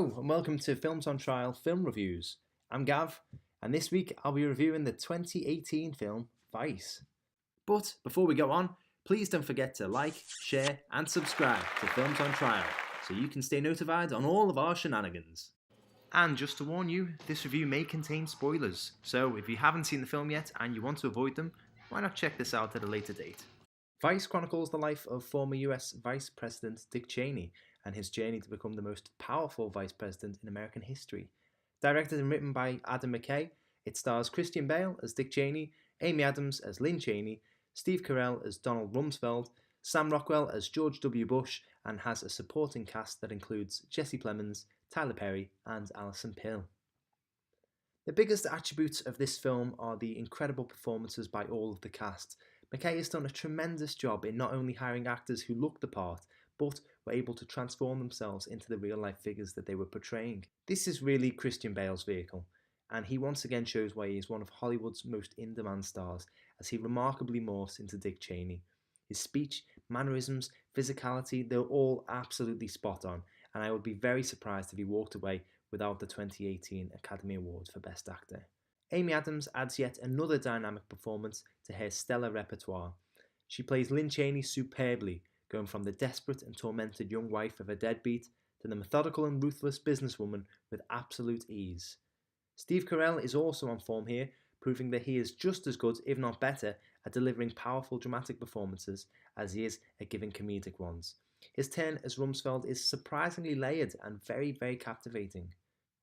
Hello and welcome to Films on Trial Film Reviews. I'm Gav, and this week I'll be reviewing the 2018 film Vice. But before we go on, please don't forget to like, share and subscribe to Films on Trial so you can stay notified on all of our shenanigans. And just to warn you, this review may contain spoilers, so if you haven't seen the film yet and you want to avoid them, why not check this out at a later date. Vice chronicles the life of former US Vice President Dick Cheney and his journey to become the most powerful Vice President in American history. Directed and written by Adam McKay, it stars Christian Bale as Dick Cheney, Amy Adams as Lynn Cheney, Steve Carell as Donald Rumsfeld, Sam Rockwell as George W. Bush, and has a supporting cast that includes Jesse Plemons, Tyler Perry, and Alison Pill. The biggest attributes of this film are the incredible performances by all of the cast. McKay has done a tremendous job in not only hiring actors who look the part, but were able to transform themselves into the real-life figures that they were portraying. This is really Christian Bale's vehicle, and he once again shows why he is one of Hollywood's most in-demand stars, as he remarkably morphs into Dick Cheney. His speech, mannerisms, physicality, they're all absolutely spot on, and I would be very surprised if he walked away without the 2018 Academy Award for Best Actor. Amy Adams adds yet another dynamic performance to her stellar repertoire. She plays Lynn Cheney superbly, going from the desperate and tormented young wife of a deadbeat to the methodical and ruthless businesswoman with absolute ease. Steve Carell is also on form here, proving that he is just as good, if not better, at delivering powerful dramatic performances as he is at giving comedic ones. His turn as Rumsfeld is surprisingly layered and very, very captivating.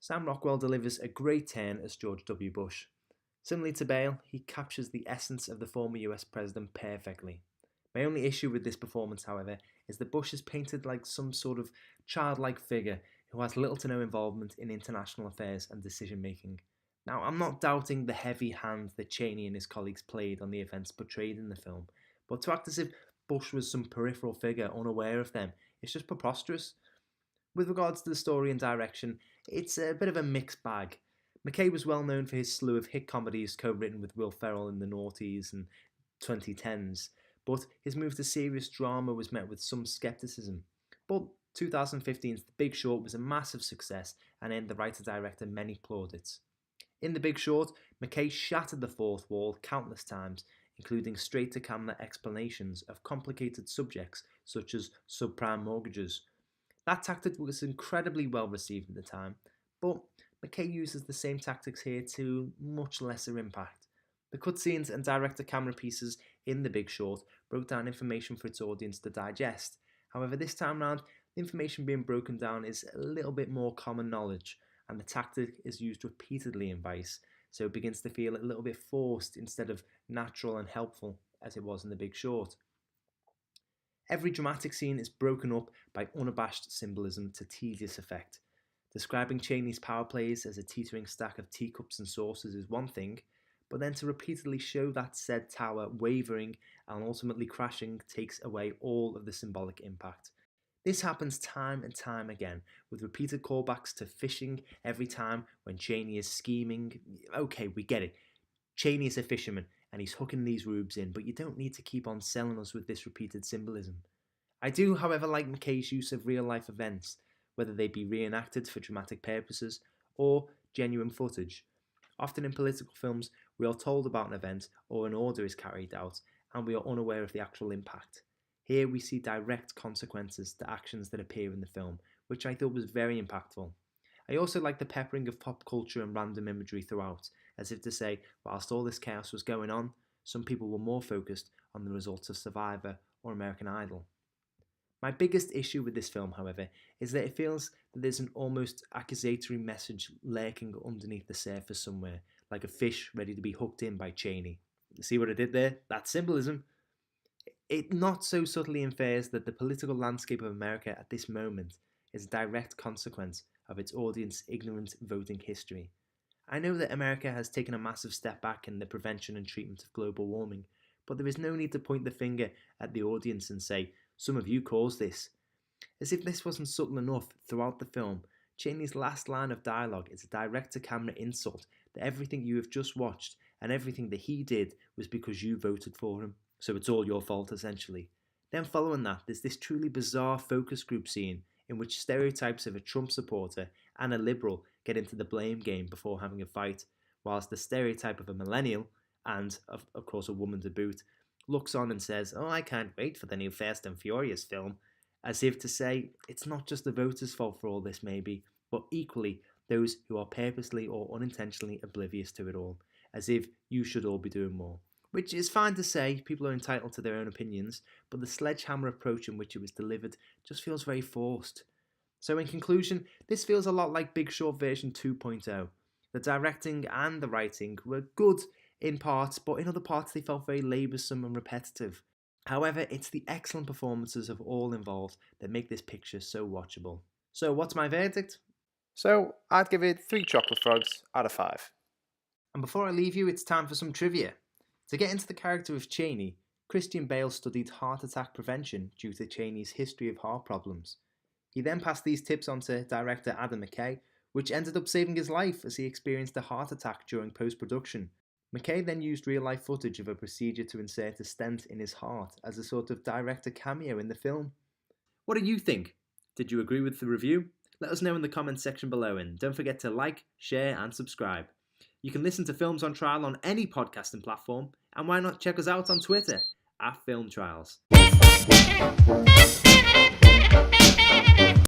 Sam Rockwell delivers a great turn as George W. Bush. Similarly to Bale, he captures the essence of the former US president perfectly. My only issue with this performance, however, is that Bush is painted like some sort of childlike figure who has little to no involvement in international affairs and decision-making. Now, I'm not doubting the heavy hand that Cheney and his colleagues played on the events portrayed in the film, but to act as if Bush was some peripheral figure unaware of them, it's just preposterous. With regards to the story and direction, it's a bit of a mixed bag. McKay was well known for his slew of hit comedies co-written with Will Ferrell in the noughties and 2010s, but his move to serious drama was met with some skepticism. But 2015's The Big Short was a massive success and earned the writer-director many plaudits. In The Big Short, McKay shattered the fourth wall countless times, including straight-to-camera explanations of complicated subjects such as subprime mortgages. That tactic was incredibly well received at the time, but McKay uses the same tactics here to much lesser impact. The cutscenes and direct-to-camera pieces in The Big Short broke down information for its audience to digest. However, this time round, the information being broken down is a little bit more common knowledge, and the tactic is used repeatedly in Vice, so it begins to feel a little bit forced instead of natural and helpful as it was in The Big Short. Every dramatic scene is broken up by unabashed symbolism to tedious effect. Describing Cheney's power plays as a teetering stack of teacups and saucers is one thing, but then to repeatedly show that said tower wavering and ultimately crashing takes away all of the symbolic impact. This happens time and time again, with repeated callbacks to fishing every time when Cheney is scheming. Okay, we get it. Cheney is a fisherman and he's hooking these rubes in, but you don't need to keep on selling us with this repeated symbolism. I do, however, like McKay's use of real-life events, whether they be reenacted for dramatic purposes or genuine footage. Often in political films, we are told about an event or an order is carried out, and we are unaware of the actual impact. Here we see direct consequences to actions that appear in the film, which I thought was very impactful. I also like the peppering of pop culture and random imagery throughout, as if to say, whilst all this chaos was going on, some people were more focused on the results of Survivor or American Idol. My biggest issue with this film, however, is that it feels that there's an almost accusatory message lurking underneath the surface somewhere, like a fish ready to be hooked in by Cheney. See what I did there? That's symbolism. It not so subtly infers that the political landscape of America at this moment is a direct consequence of its audience's ignorant voting history. I know that America has taken a massive step back in the prevention and treatment of global warming, but there is no need to point the finger at the audience and say, some of you caused this. As if this wasn't subtle enough throughout the film, Cheney's last line of dialogue is a direct-to-camera insult that everything you have just watched and everything that he did was because you voted for him, so it's all your fault essentially. Then following that, there's this truly bizarre focus group scene in which stereotypes of a Trump supporter and a liberal get into the blame game before having a fight, whilst the stereotype of a millennial, and of course a woman to boot, looks on and says, "Oh, I can't wait for the new Fast and Furious film," as if to say it's not just the voters' fault for all this maybe, but equally those who are purposely or unintentionally oblivious to it all, as if you should all be doing more. Which is fine to say, people are entitled to their own opinions, but the sledgehammer approach in which it was delivered just feels very forced. So in conclusion, this feels a lot like Big Short version 2.0. The directing and the writing were good in parts, but in other parts they felt very laboursome and repetitive. However, it's the excellent performances of all involved that make this picture so watchable. So what's my verdict? So I'd give it 3 chocolate frogs out of 5. And before I leave you, it's time for some trivia. To get into the character of Cheney, Christian Bale studied heart attack prevention due to Cheney's history of heart problems. He then passed these tips on to director Adam McKay, which ended up saving his life as he experienced a heart attack during post-production. McKay then used real-life footage of a procedure to insert a stent in his heart as a sort of director cameo in the film. What do you think? Did you agree with the review? Let us know in the comments section below, and don't forget to like, share and subscribe. You can listen to Films on Trial on any podcasting platform, and why not check us out on Twitter @FilmTrials.